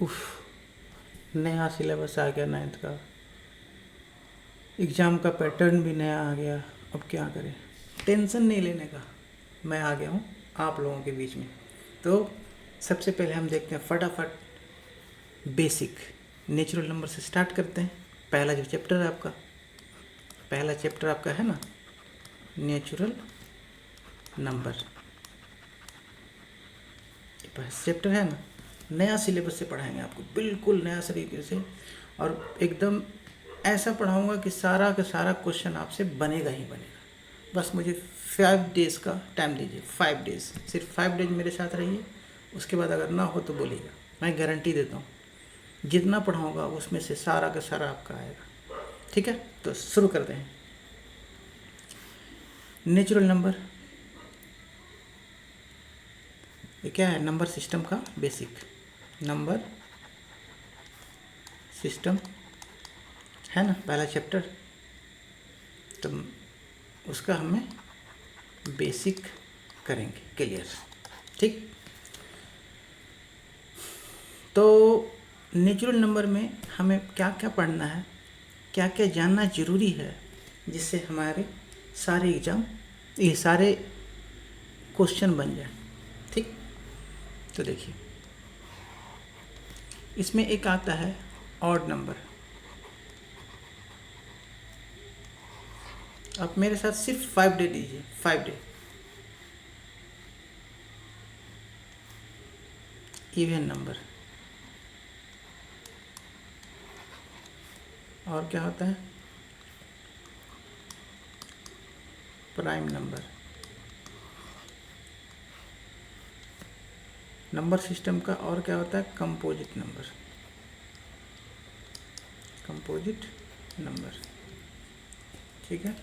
उफ, नया सिलेबस आ गया 9th का, एग्ज़ाम का पैटर्न भी नया आ गया। अब क्या करें? टेंशन नहीं लेने का, मैं आ गया हूँ आप लोगों के बीच में। तो सबसे पहले हम देखते हैं फटाफट बेसिक नेचुरल नंबर से स्टार्ट करते हैं। पहला चैप्टर आपका है ना, नेचुरल नंबर। फर्स्ट चैप्टर है ना, नया सिलेबस से पढ़ाएंगे आपको, बिल्कुल नया तरीके से, और एकदम ऐसा पढ़ाऊंगा कि सारा का सारा क्वेश्चन आपसे बनेगा ही बनेगा। बस मुझे 5 डेज़ का टाइम दीजिए, 5 डेज़, सिर्फ 5 डेज मेरे साथ रहिए। उसके बाद अगर ना हो तो बोलिएगा, मैं गारंटी देता हूँ जितना पढ़ाऊँगा उसमें से सारा का सारा आपका आएगा। ठीक है, तो शुरू करते हैं। नेचुरल नंबर ये क्या है? नंबर सिस्टम का बेसिक, नंबर सिस्टम है ना, पहला चैप्टर। तो उसका हमें बेसिक करेंगे क्लियर। ठीक, तो नेचुरल नंबर में हमें क्या क्या पढ़ना है, क्या क्या जानना ज़रूरी है, जिससे हमारे सारे एग्ज़ाम, ये सारे क्वेश्चन बन जाए। ठीक, तो देखिए इसमें एक आता है ऑड नंबर। आप मेरे साथ सिर्फ 5 डे दीजिए, 5 डे। इवन नंबर, और क्या होता है? Prime number. नंबर सिस्टम का और क्या होता है? Composite number, composite number. ठीक है,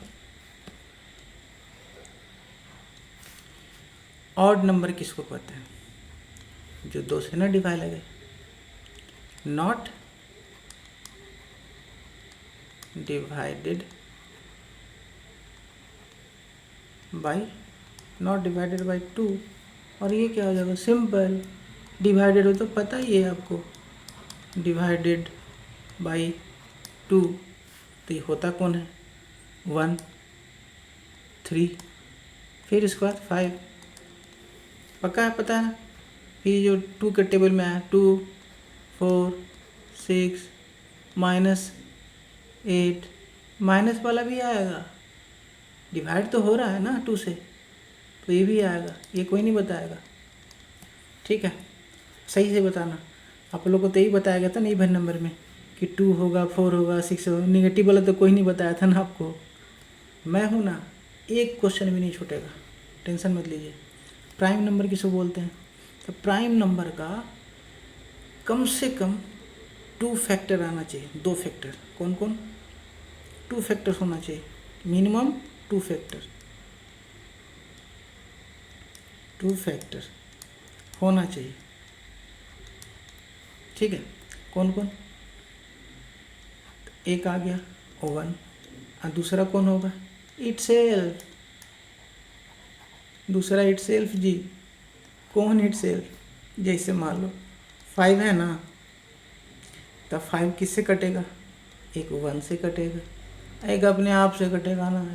ऑड नंबर किसको कहते हैं? जो 2 से ना डिवाइड लगे, not divided by, not divided by 2। और ये क्या हो जाएगा? सिंपल, डिवाइडेड हो तो पता ही है आपको, डिवाइडेड बाई 2। तो ये होता कौन है? 1, 3, फिर इसके बाद 5। पक्का है, पता है? फिर जो 2 के टेबल में आया, 2, 4, 6, -8, माइनस वाला भी आएगा। डिवाइड तो हो रहा है ना 2 से, तो ये भी आएगा, ये कोई नहीं बताएगा। ठीक है, सही से बताना। आप लोगों को तो यही बताया गया था ना इवन नंबर में कि 2 होगा, 4 होगा, 6 होगा। निगेटिव वाला तो कोई नहीं बताया था ना आपको। मैं हूँ ना, एक क्वेश्चन भी नहीं छूटेगा, टेंशन मत लीजिए। प्राइम नंबर किसको बोलते हैं? तो प्राइम नंबर का कम से कम 2 फैक्टर आना चाहिए, 2 फैक्टर। कौन कौन? 2 फैक्टर होना चाहिए, मिनिमम 2 फैक्टर, 2 फैक्टर होना चाहिए। ठीक है, कौन कौन? एक आ गया 1, और दूसरा कौन होगा? इटसेल्फ, दूसरा इटसेल्फ जी। कौन इटसेल्फ? जैसे मान लो 5 है ना, तो 5 किससे कटेगा? एक 1 से कटेगा, एक अपने आप से कटेगा ना,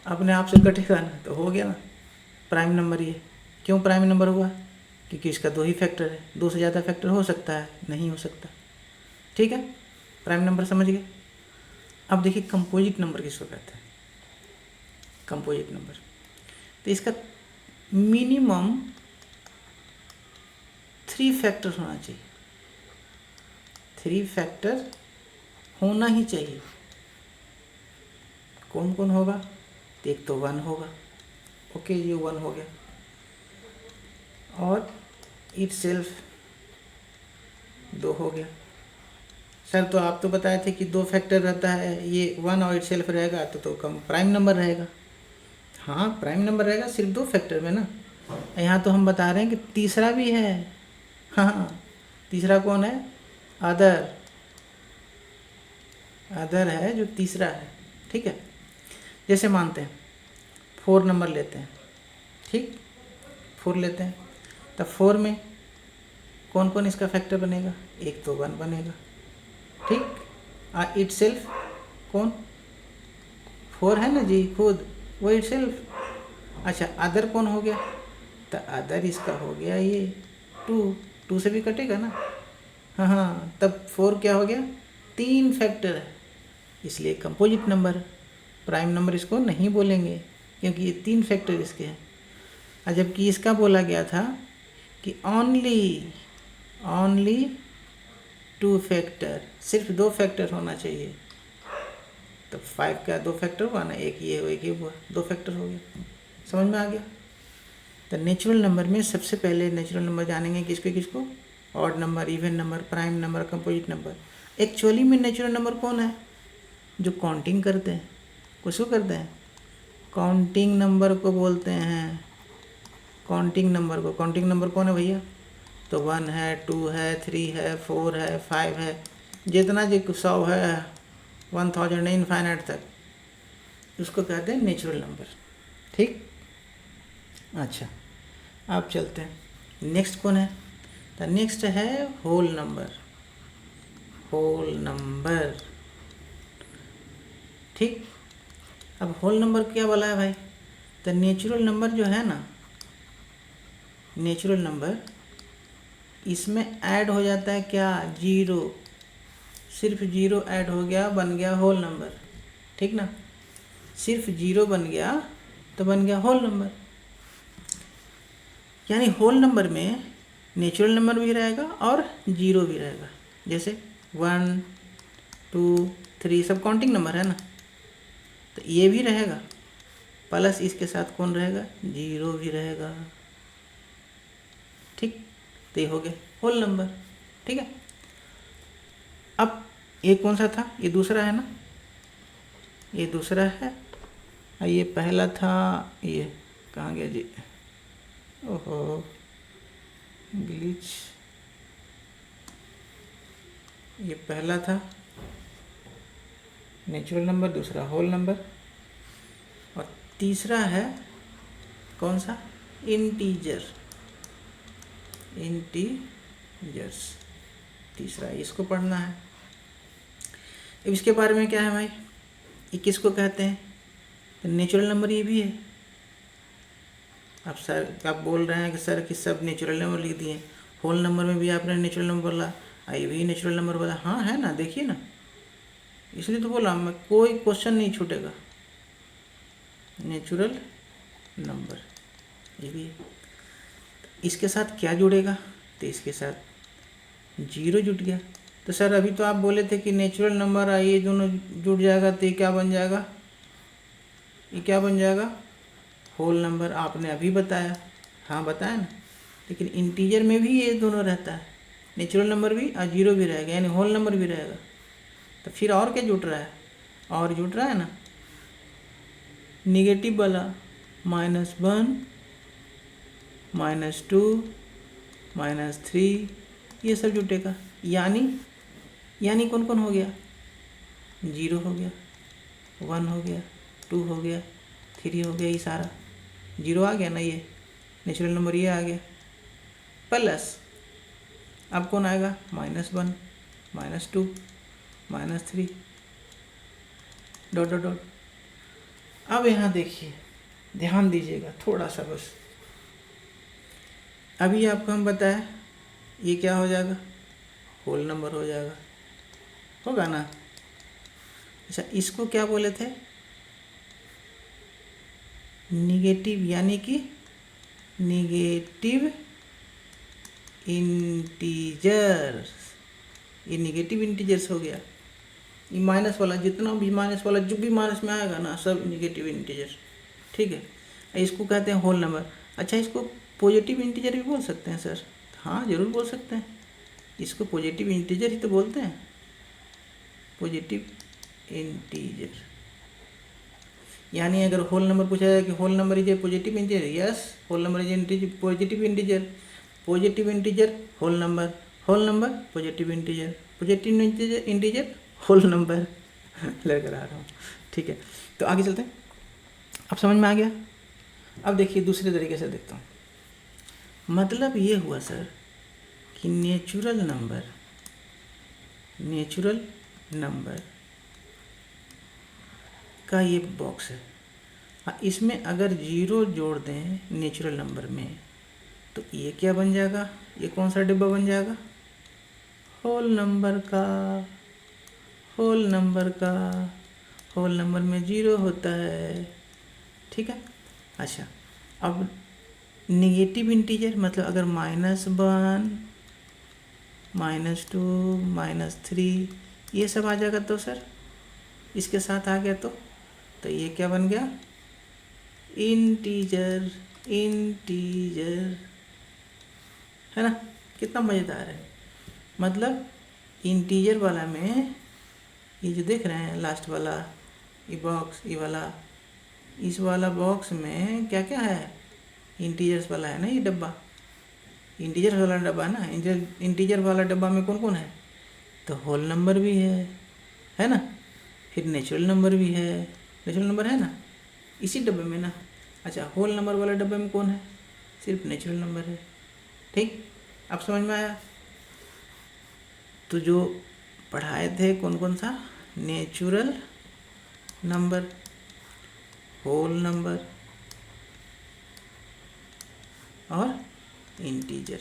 अपने आप से कटेगा ना, तो हो गया ना प्राइम नंबर ये। क्यों प्राइम नंबर हुआ? क्योंकि इसका 2 ही फैक्टर है। 2 से ज़्यादा फैक्टर हो सकता है? नहीं हो सकता। ठीक है, प्राइम नंबर समझ गए। अब देखिए कंपोजिट नंबर किसको कहते हैं? कंपोजिट नंबर, तो इसका मिनिमम 3 फैक्टर होना चाहिए, 3 फैक्टर होना ही चाहिए। कौन कौन होगा? तो एक तो 1 होगा, ओके ये 1 हो गया, और इटसेल्फ 2 हो गया। सर तो आप तो बताए थे कि 2 फैक्टर रहता है, ये 1 और इटसेल्फ रहेगा तो कम प्राइम नंबर रहेगा। हाँ प्राइम नंबर रहेगा सिर्फ 2 फैक्टर में ना। यहाँ तो हम बता रहे हैं कि तीसरा भी है। हाँ, तीसरा कौन है? अदर, अदर है जो तीसरा है। ठीक है, जैसे मानते हैं 4 नंबर लेते हैं, ठीक, 4 लेते हैं, तो 4 में कौन कौन इसका फैक्टर बनेगा? एक तो 1 बनेगा, ठीक। इटसेल्फ कौन? 4 है ना जी खुद, वो इटसेल्फ। अच्छा अदर कौन हो गया? तो अदर इसका हो गया ये 2 से भी कटेगा ना। हाँ हाँ, तब 4 क्या हो गया? 3 फैक्टर है, इसलिए कंपोजिट नंबर। प्राइम नंबर इसको नहीं बोलेंगे क्योंकि ये 3 फैक्टर इसके हैं। और जबकि इसका बोला गया था कि ओनली 2 फैक्टर, सिर्फ 2 फैक्टर होना चाहिए। तो 5 का 2 फैक्टर हुआ ना, एक ये हुआ एक ये हुआ, 2 फैक्टर हो गया। समझ में आ गया? तो नेचुरल नंबर में सबसे पहले नेचुरल नंबर जानेंगे किसको? Odd number, even number, prime number, composite number. Actually में नेचुरल नंबर कौन है? जो काउंटिंग करते हैं। किसको करते हैं? काउंटिंग नंबर को बोलते हैं। काउंटिंग नंबर को। काउंटिंग नंबर कौन है भैया? तो 1 है, 2 है, 3 है, 4 है, 5 है, जितना जी 100 है, 1000 इनफाइनाइट तक, उसको कहते हैं नेचुरल नंबर, ठीक। अच्छा अब चलते हैं, नेक्स्ट कौन है? तो नेक्स्ट है होल नंबर। होल नंबर, ठीक। अब होल नंबर क्या बोला है भाई? तो नेचुरल नंबर जो है ना, नेचुरल नंबर, इसमें ऐड हो जाता है क्या? 0। सिर्फ 0 ऐड हो गया, बन गया होल नंबर, ठीक ना। सिर्फ 0 बन गया तो बन गया होल नंबर। यानी होल नंबर में नेचुरल नंबर भी रहेगा और 0 भी रहेगा। जैसे 1, 2, 3 सब काउंटिंग नंबर है ना, तो ये भी रहेगा, प्लस इसके साथ कौन रहेगा? 0 भी रहेगा, ठीक। तो ये हो गया होल नंबर, ठीक है। अब ये कौन सा था? ये दूसरा है ना, ये दूसरा है। ये पहला था, ये कहाँ गया जी? ओहो ग्लिच। ये पहला था नेचुरल नंबर, दूसरा होल नंबर, और तीसरा है कौन सा? इंटीजर। इंटीजर्स तीसरा, इसको पढ़ना है। अब इसके बारे में क्या है भाई? ये किसको कहते हैं? तो नेचुरल नंबर ये भी है। अब सर आप बोल रहे हैं कि सर कि सब नेचुरल नंबर लिख दिए, होल नंबर में भी आपने नेचुरल नंबर बोला, ये भी नेचुरल नंबर बोला। हाँ है ना, देखिए ना, इसलिए तो बोला मैं, कोई क्वेश्चन नहीं छूटेगा। नेचुरल नंबर ये भी है। इसके साथ क्या जुड़ेगा? तो इसके साथ 0 जुट गया। तो सर अभी तो आप बोले थे कि नेचुरल नंबर ये दोनों जुड़ जाएगा तो ये क्या बन जाएगा? ये क्या बन जाएगा? Whole number. आपने अभी बताया, हाँ बताया ना। लेकिन इंटीजर में भी ये दोनों रहता है, नेचुरल नंबर भी और 0 भी रहेगा, यानी होल नंबर भी रहेगा। तो फिर और क्या जुट रहा है? और जुट रहा है ना निगेटिव वाला, -1, -2, -3, ये सब जुटेगा। यानी कौन कौन हो गया? 0 हो गया, 1 हो गया, 2 हो गया, 3 हो गया, ये सारा 0 आ गया ना, ये नेचुरल नंबर ये आ गया। प्लस अब कौन आएगा? -1, -2, -3, डॉट डॉट डॉट। अब यहाँ देखिए, ध्यान दीजिएगा थोड़ा सा बस। अभी आपको हम बताया ये क्या हो जाएगा? होल नंबर हो जाएगा, होगा ना। अच्छा इसको क्या बोले थे? निगेटिव, यानी कि निगेटिव इंटीजर्स। ये निगेटिव इंटीजर्स हो गया। ये माइनस वाला, जितना भी माइनस वाला जो भी माइनस में आएगा ना, सब निगेटिव इंटीजर, ठीक है। इसको कहते हैं होल नंबर। अच्छा इसको पॉजिटिव इंटीजर भी बोल सकते हैं सर? हाँ ज़रूर बोल सकते हैं, इसको पॉजिटिव इंटीजर ही तो बोलते हैं, पॉजिटिव इंटीजर। यानी अगर होल नंबर पूछा जाए कि whole number is a positive integer, yes whole number is a positive integer. Positive integer whole number, whole number positive integer, positive integer whole number लेकर आ रहा हूँ, ठीक है। तो आगे चलते हैं, अब समझ में आ गया। अब देखिए दूसरे तरीके से देखता हूँ। मतलब ये हुआ सर कि नेचुरल नंबर का ये बॉक्स है। हाँ, इसमें अगर 0 जोड़ दें नेचुरल नंबर में तो ये क्या बन जाएगा, ये कौन सा डिब्बा बन जाएगा, होल नंबर का। होल नंबर में 0 होता है, ठीक है। अच्छा, अब निगेटिव इंटीजर मतलब अगर -1, -2, -3 ये सब आ जाएगा तो सर इसके साथ आ गया तो ये क्या बन गया, इंटीजर है ना। कितना मज़ेदार है। मतलब इंटीजर वाला में ये जो देख रहे हैं लास्ट वाला ये बॉक्स, ये वाला, इस वाला बॉक्स में क्या क्या है, इंटीजर्स वाला है ना ये डब्बा, इंटीजर वाला डब्बा है ना। इंटीजर वाला डब्बा में कौन कौन है, तो होल नंबर भी है ना, फिर नेचुरल नंबर भी है, नेचुरल नंबर है ना इसी डब्बे में ना। अच्छा, होल नंबर वाले डब्बे में कौन है, सिर्फ नेचुरल नंबर है, ठीक। अब समझ में आया। तो जो पढ़ाए थे कौन कौन सा, नेचुरल नंबर, होल नंबर और इंटीजर।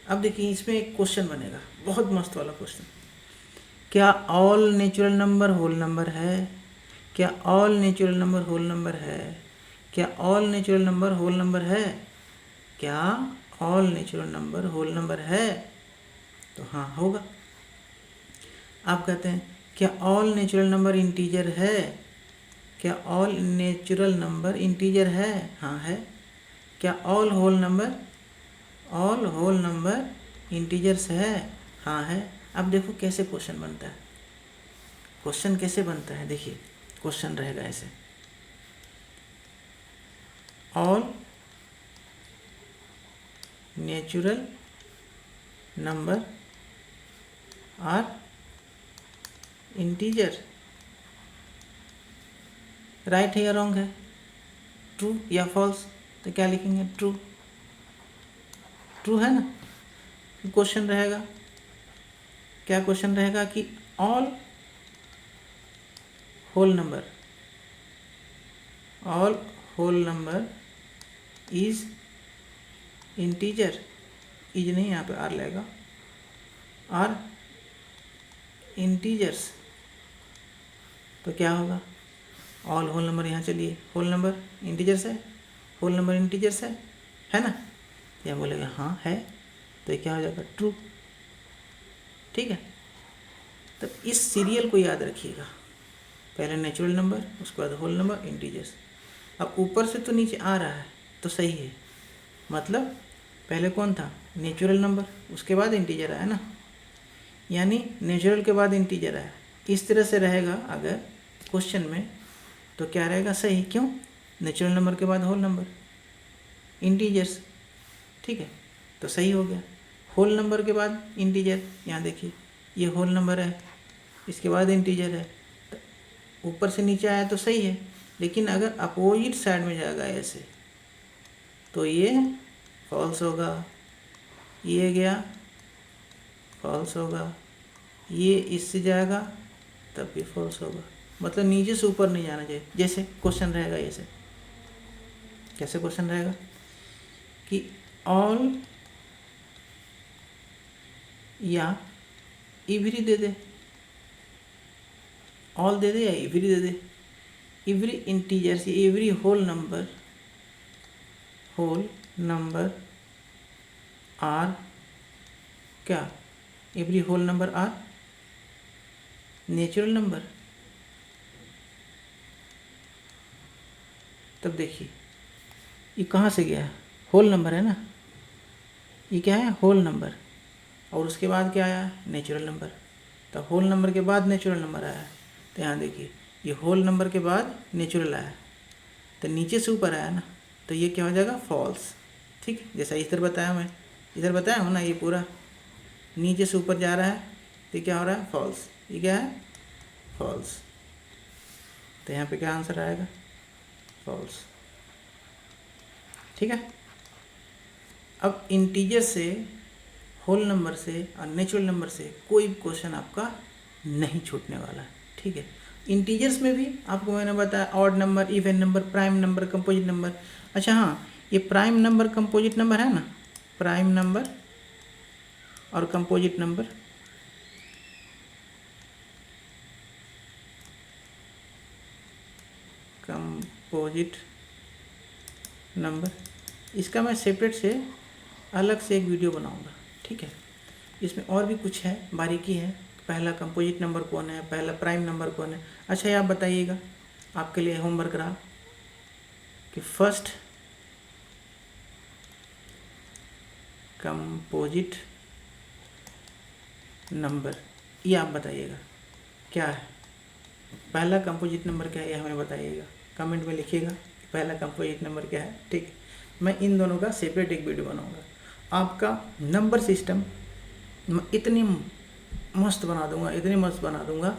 अब देखिए इसमें एक क्वेश्चन बनेगा, बहुत मस्त वाला क्वेश्चन। क्या all natural number whole number है, क्या all natural number whole number है, क्या all natural number whole number है, क्या all natural number whole number है, तो हाँ होगा। आप कहते हैं क्या ऑल नेचुरल नंबर इंटीजर है, क्या ऑल नेचुरल नंबर इंटीजर है, हाँ है। क्या ऑल होल नंबर इंटीजर्स है, हाँ है। अब देखो कैसे क्वेश्चन बनता है, क्वेश्चन कैसे बनता है, देखिए क्वेश्चन रहेगा ऐसे, all natural number are integer, right है या रॉन्ग है, ट्रू या फॉल्स, तो क्या लिखेंगे, ट्रू। ट्रू है ना। क्वेश्चन रहेगा, क्या क्वेश्चन रहेगा कि all whole number is integer, is नहीं यहाँ पे आर लगेगा, आर इंटीजर्स, तो क्या होगा, ऑल होल नंबर, यहाँ चलिए होल नंबर इंटीजर्स है, होल नंबर इंटीजर्स है ना, या बोलेगा हाँ है, तो ये क्या हो जाएगा, ट्रू, ठीक है। तो इस सीरियल को याद रखिएगा, पहले नेचुरल नंबर, उसके बाद होल नंबर, इंटीजर्स। अब ऊपर से तो नीचे आ रहा है तो सही है, मतलब पहले कौन था, नेचुरल नंबर, उसके बाद इंटीजर आया ना, यानी नेचुरल के बाद इंटीजर आया। इस तरह से रहेगा अगर क्वेश्चन में, तो क्या रहेगा, सही, क्यों, नेचुरल नंबर के बाद होल नंबर इंटीजर्स, ठीक है, तो सही हो गया। होल नंबर के बाद इंटीजर, यहाँ देखिए ये होल नंबर है, इसके बाद इंटीजर है, तो ऊपर से नीचे आया तो सही है, लेकिन अगर अपोजिट साइड में जाएगा ऐसे तो ये फॉल्स होगा, ये गया फॉल्स होगा, ये इससे जाएगा तब भी फॉल्स होगा, मतलब नीचे से ऊपर नहीं जाना चाहिए। जैसे क्वेश्चन रहेगा ऐसे, कैसे क्वेश्चन रहेगा कि ऑल या इवरी दे दे, ऑल दे दे या इवरी दे दे, इवरी इंटीजर से एवरी होल नंबर आर, क्या, every whole number are natural number. तब देखिए ये कहाँ से गया, होल नंबर है ना, ये क्या है, होल नंबर, और उसके बाद क्या आया, नेचुरल नंबर, तो होल नंबर के बाद नेचुरल नंबर आया, तो यहाँ देखिए ये होल नंबर के बाद नेचुरल आया, तो नीचे से ऊपर आया ना, तो ये क्या हो जाएगा, फॉल्स, ठीक। जैसा इधर बताया, मैं इधर बताया हूँ ना, ये पूरा नीचे से ऊपर जा रहा है, तो क्या हो रहा है, फॉल्स, ये क्या है, फॉल्स, तो यहाँ पे क्या आंसर आएगा, फॉल्स, ठीक है। अब इंटीजर से, होल नंबर से और नेचुरल नंबर से कोई क्वेश्चन आपका नहीं छूटने वाला है, ठीक है। इंटीजर्स में भी आपको मैंने बताया odd number, even number, prime number, composite number. अच्छा हाँ, ये प्राइम नंबर कंपोजिट नंबर है ना, प्राइम नंबर और कंपोजिट नंबर, कंपोजिट नंबर, इसका मैं सेपरेट से अलग से एक वीडियो बनाऊंगा, ठीक है। इसमें और भी कुछ है, बारीकी है। पहला कंपोजिट नंबर कौन है, पहला प्राइम नंबर कौन है। अच्छा ये आप बताइएगा, आपके लिए होमवर्क रहा कि फर्स्ट कंपोजिट नंबर, ये आप बताइएगा क्या है, पहला कंपोजिट नंबर क्या है, ये हमें बताइएगा, कमेंट में लिखिएगा कि पहला कंपोजिट नंबर क्या है, ठीक। मैं इन दोनों का सेपरेट एक वीडियो बनाऊंगा। आपका नंबर सिस्टम इतनी मस्त बना दूंगा, इतनी मस्त बना दूंगा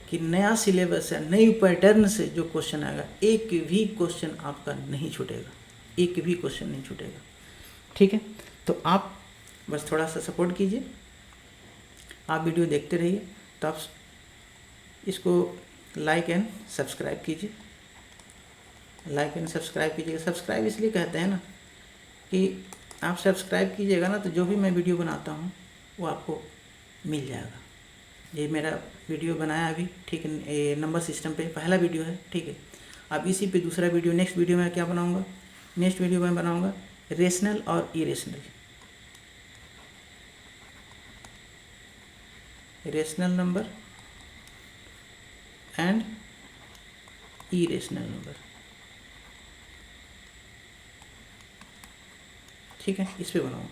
कि नया सिलेबस है, नई पैटर्न से जो क्वेश्चन आएगा, एक भी क्वेश्चन आपका नहीं छूटेगा, एक भी क्वेश्चन नहीं छूटेगा, ठीक है। तो आप बस थोड़ा सा सपोर्ट कीजिए, आप वीडियो देखते रहिए। तो आप इसको लाइक एंड सब्सक्राइब कीजिए, लाइक एंड सब्सक्राइब कीजिएगा। सब्सक्राइब इसलिए कहते हैं ना कि आप सब्सक्राइब कीजिएगा ना, तो जो भी मैं वीडियो बनाता हूँ वो आपको मिल जाएगा। ये मेरा वीडियो बनाया अभी, ठीक है, ये नंबर सिस्टम पे पहला वीडियो है, ठीक है। अब इसी पे दूसरा वीडियो, नेक्स्ट वीडियो में क्या बनाऊंगा, नेक्स्ट वीडियो में बनाऊंगा रेशनल और irrational, rational number and irrational number, ठीक है, इस पे बनाऊंगा।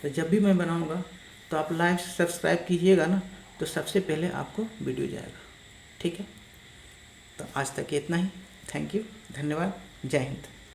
तो जब भी मैं बनाऊंगा तो आप लाइक सब्सक्राइब कीजिएगा ना, तो सबसे पहले आपको वीडियो जाएगा, ठीक है। तो आज तक इतना ही, थैंक यू, धन्यवाद, जय हिंद।